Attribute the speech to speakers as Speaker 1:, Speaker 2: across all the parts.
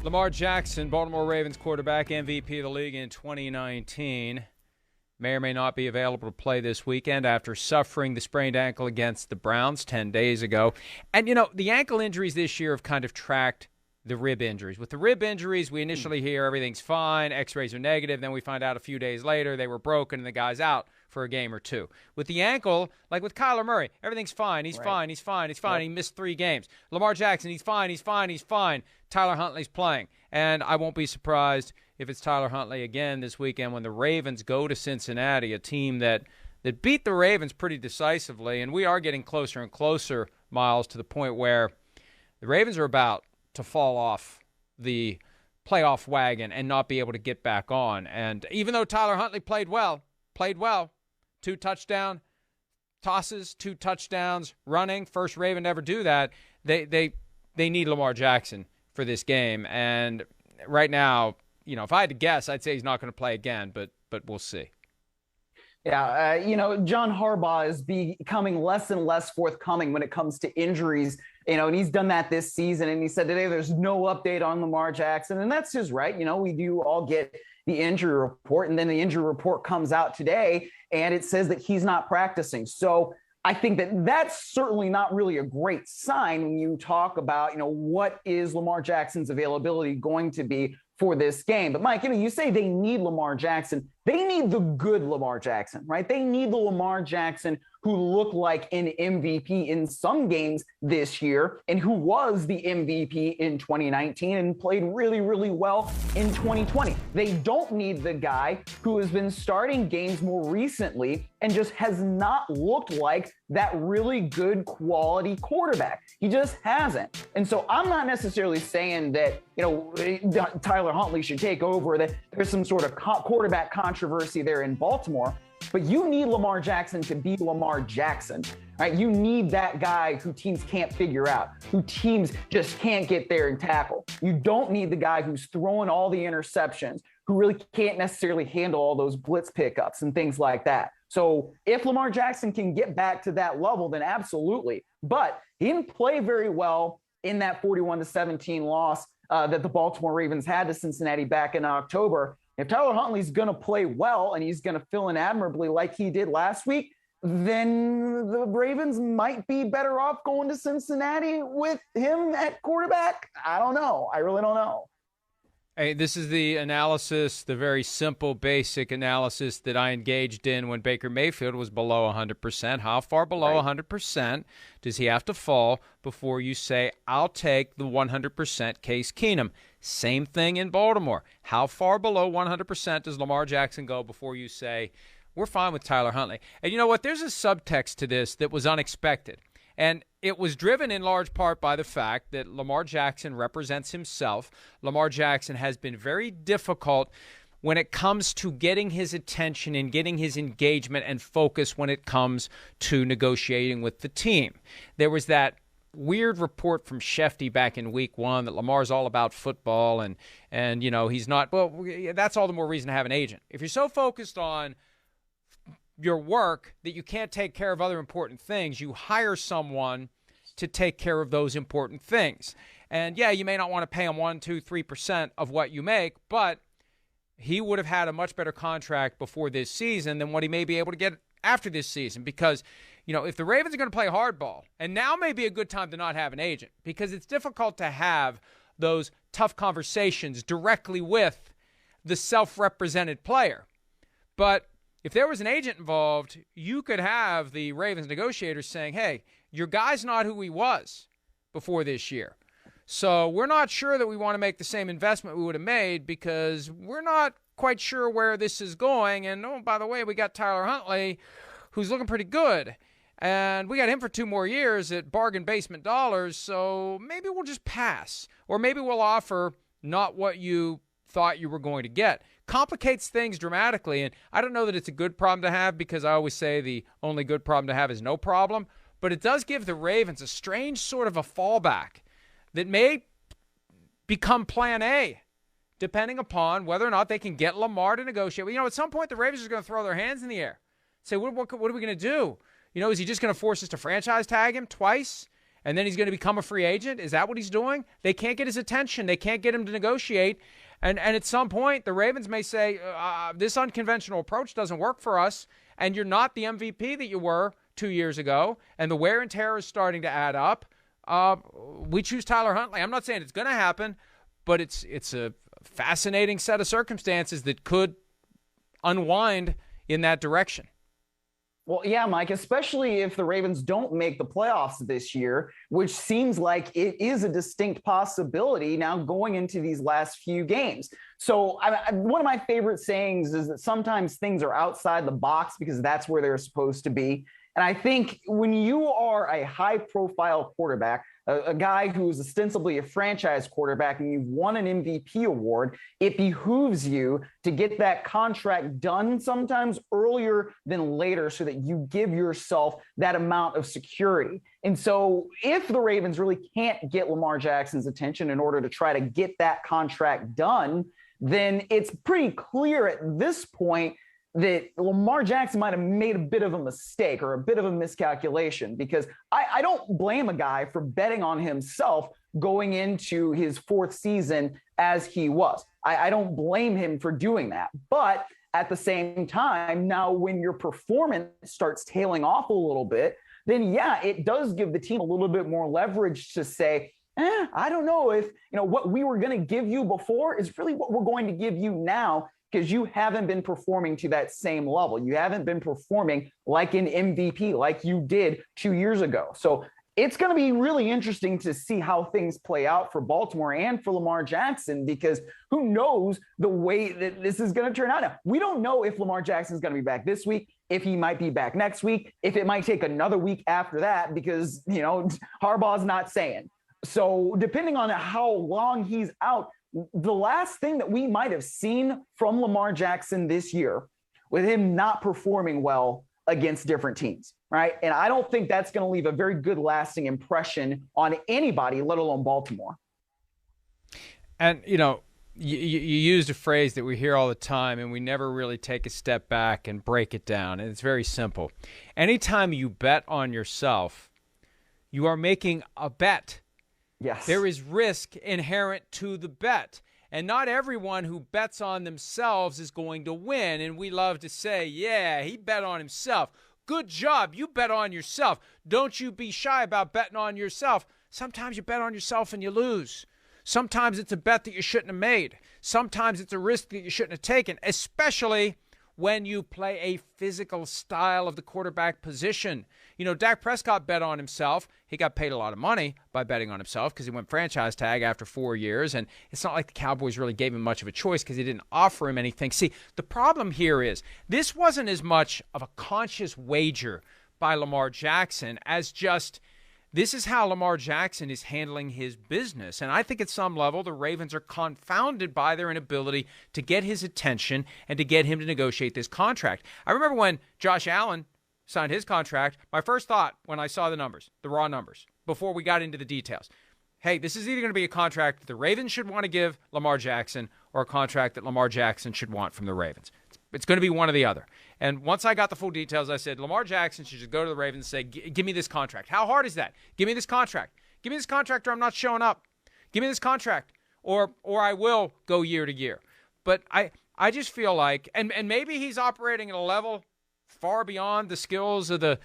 Speaker 1: Lamar Jackson, Baltimore Ravens quarterback, MVP of the league in 2019, may or may not be available to play this weekend after suffering the sprained ankle against the Browns 10 days ago. And, the ankle injuries this year have kind of tracked the rib injuries. With the rib injuries, we initially hear everything's fine, x-rays are negative, then we find out a few days later they were broken and the guy's out for a game or two. With the ankle, like with Kyler Murray, everything's fine, he's fine. Yep. He missed 3 games. Lamar Jackson, he's fine. Tyler Huntley's playing. And I won't be surprised if it's Tyler Huntley again this weekend when the Ravens go to Cincinnati, a team that beat the Ravens pretty decisively. And we are getting closer and closer, Miles, to the point where the Ravens are about to fall off the playoff wagon and not be able to get back on. And even though Tyler Huntley played well, 2 touchdown tosses, 2 touchdowns running, first Raven to ever do that, they need Lamar Jackson for this game. And right now, if I had to guess, I'd say he's not going to play again, but we'll see.
Speaker 2: Yeah, John Harbaugh is becoming less and less forthcoming when it comes to injuries, and he's done that this season. And he said today there's no update on Lamar Jackson, and that's just right. We do all get the injury report, and then the injury report comes out today, and it says that he's not practicing. So I think that that's certainly not really a great sign when you talk about, what is Lamar Jackson's availability going to be for this game. But Mike, you say they need Lamar Jackson. They need the good Lamar Jackson, right? They need the Lamar Jackson who looked like an MVP in some games this year and who was the MVP in 2019 and played really, really well in 2020. They don't need the guy who has been starting games more recently and just has not looked like that really good quality quarterback. He just hasn't. And so I'm not necessarily saying that, Tyler Huntley should take over, that there's some sort of quarterback controversy there in Baltimore. But you need Lamar Jackson to be Lamar Jackson, right? You need that guy who teams can't figure out, who teams just can't get there and tackle. You don't need the guy who's throwing all the interceptions, who really can't necessarily handle all those blitz pickups and things like that. So if Lamar Jackson can get back to that level, then absolutely. But he didn't play very well in that 41-17 loss that the Baltimore Ravens had to Cincinnati back in October. If Tyler Huntley's going to play well and he's going to fill in admirably like he did last week, then the Ravens might be better off going to Cincinnati with him at quarterback. I don't know. I really don't know.
Speaker 1: Hey, this is the analysis, the very simple, basic analysis that I engaged in when Baker Mayfield was below 100%. How far below 100% does he have to fall before you say, I'll take the 100% Case Keenum? Same thing in Baltimore. How far below 100% does Lamar Jackson go before you say, we're fine with Tyler Huntley? And you know what? There's a subtext to this that was unexpected. And it was driven in large part by the fact that Lamar Jackson represents himself. Lamar Jackson has been very difficult when it comes to getting his attention and getting his engagement and focus when it comes to negotiating with the team. There was that weird report from Shefty back in week 1 that Lamar's all about football and he's not. Well, that's all the more reason to have an agent. If you're so focused on your work that you can't take care of other important things, you hire someone to take care of those important things. And yeah, you may not want to pay him 1%, 2%, 3% of what you make, but he would have had a much better contract before this season than what he may be able to get after this season. Because, if the Ravens are going to play hardball, and now may be a good time to not have an agent, because it's difficult to have those tough conversations directly with the self-represented player. But if there was an agent involved, you could have the Ravens negotiators saying, hey, your guy's not who he was before this year. So we're not sure that we want to make the same investment we would have made because we're not quite sure where this is going. And, oh, by the way, we got Tyler Huntley, who's looking pretty good. And we got him for 2 more years at bargain basement dollars, so maybe we'll just pass. Or maybe we'll offer not what you thought you were going to get. Complicates things dramatically, and I don't know that it's a good problem to have because I always say the only good problem to have is no problem, but it does give the Ravens a strange sort of a fallback that may become plan A, depending upon whether or not they can get Lamar to negotiate. At some point the Ravens are going to throw their hands in the air. Say, what are we going to do? Is he just going to force us to franchise tag him twice and then he's going to become a free agent? Is that what he's doing? They can't get his attention. They can't get him to negotiate. And at some point, the Ravens may say, this unconventional approach doesn't work for us, and you're not the MVP that you were 2 years ago, and the wear and tear is starting to add up. We choose Tyler Huntley. I'm not saying it's going to happen, but it's a fascinating set of circumstances that could unwind in that direction.
Speaker 2: Well, yeah, Mike, especially if the Ravens don't make the playoffs this year, which seems like it is a distinct possibility now going into these last few games. So one of my favorite sayings is that sometimes things are outside the box because that's where they're supposed to be. And I think when you are a high-profile quarterback, a guy who is ostensibly a franchise quarterback, and you've won an MVP award, it behooves you to get that contract done sometimes earlier than later so that you give yourself that amount of security. And so if the Ravens really can't get Lamar Jackson's attention in order to try to get that contract done, then it's pretty clear at this point that Lamar Jackson might have made a bit of a mistake or a bit of a miscalculation, because I don't blame a guy for betting on himself going into his fourth season as he was. I don't blame him for doing that. But at the same time, now when your performance starts tailing off a little bit, then yeah, it does give the team a little bit more leverage to say, I don't know if, what we were going to give you before is really what we're going to give you now, because you haven't been performing to that same level. You haven't been performing like an MVP, like you did 2 years ago. So it's going to be really interesting to see how things play out for Baltimore and for Lamar Jackson, because who knows the way that this is going to turn out. Now, we don't know if Lamar Jackson is going to be back this week, if he might be back next week, if it might take another week after that, because, Harbaugh's not saying. So depending on how long he's out, the last thing that we might have seen from Lamar Jackson this year with him not performing well against different teams, right? And I don't think that's going to leave a very good lasting impression on anybody, let alone Baltimore.
Speaker 1: And, you used a phrase that we hear all the time, and we never really take a step back and break it down. And it's very simple. Anytime you bet on yourself, you are making a bet.
Speaker 2: Yes.
Speaker 1: There is risk inherent to the bet. And not everyone who bets on themselves is going to win. And we love to say, yeah, he bet on himself. Good job. You bet on yourself. Don't you be shy about betting on yourself. Sometimes you bet on yourself and you lose. Sometimes it's a bet that you shouldn't have made. Sometimes it's a risk that you shouldn't have taken, especially when you play a physical style of the quarterback position. Dak Prescott bet on himself. He got paid a lot of money by betting on himself because he went franchise tag after 4 years, and it's not like the Cowboys really gave him much of a choice because he didn't offer him anything. See, the problem here is this wasn't as much of a conscious wager by Lamar Jackson as just this is how Lamar Jackson is handling his business. And I think at some level, the Ravens are confounded by their inability to get his attention and to get him to negotiate this contract. I remember when Josh Allen signed his contract, my first thought when I saw the numbers, the raw numbers, before we got into the details, hey, this is either going to be a contract that the Ravens should want to give Lamar Jackson or a contract that Lamar Jackson should want from the Ravens. It's going to be one or the other. And once I got the full details, I said, Lamar Jackson should just go to the Ravens and say, give me this contract. How hard is that? Give me this contract. Give me this contract or I'm not showing up. Give me this contract or I will go year to year. But I just feel like, and maybe he's operating at a level far beyond the skills of the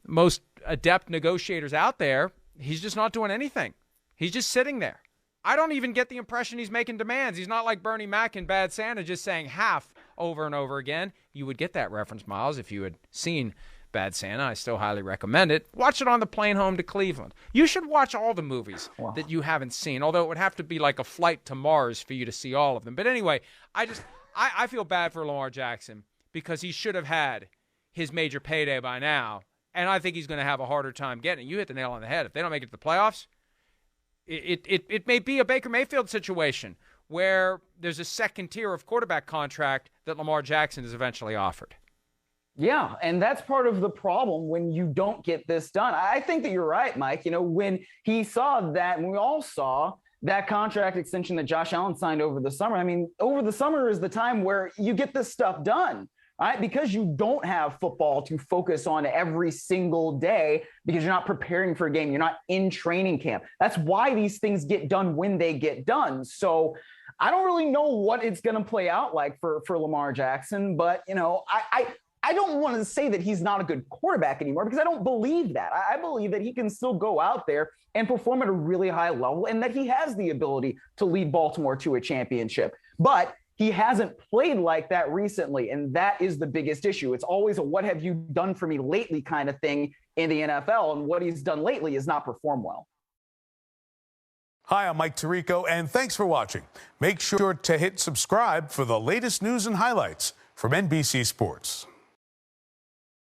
Speaker 1: most adept negotiators out there. He's just not doing anything. He's just sitting there. I don't even get the impression he's making demands. He's not like Bernie Mac in Bad Santa just saying half over and over again. You would get that reference, Miles, if you had seen Bad Santa. I still highly recommend it. Watch it on the plane home to Cleveland. You should watch all the movies that you haven't seen, although it would have to be like a flight to Mars for you to see all of them. But anyway, I feel bad for Lamar Jackson because he should have had his major payday by now, and I think he's going to have a harder time getting it. You hit the nail on the head. If they don't make it to the playoffs, it may be a Baker Mayfield situation where there's a second tier of quarterback contract that Lamar Jackson is eventually offered.
Speaker 2: Yeah, and that's part of the problem when you don't get this done. I think that you're right, Mike. When he saw that, and we all saw that contract extension that Josh Allen signed over the summer, over the summer is the time where you get this stuff done. All right, because you don't have football to focus on every single day because you're not preparing for a game. You're not in training camp. That's why these things get done when they get done. So I don't really know what it's going to play out like for Lamar Jackson, but, you know, I don't want to say that he's not a good quarterback anymore because I don't believe that. I believe that he can still go out there and perform at a really high level and that he has the ability to lead Baltimore to a championship. But he hasn't played like that recently, and that is the biggest issue. It's always a what have you done for me lately kind of thing in the NFL, and what he's done lately is not perform well.
Speaker 3: Hi, I'm Mike Tirico, and thanks for watching. Make sure to hit subscribe for the latest news and highlights from NBC Sports.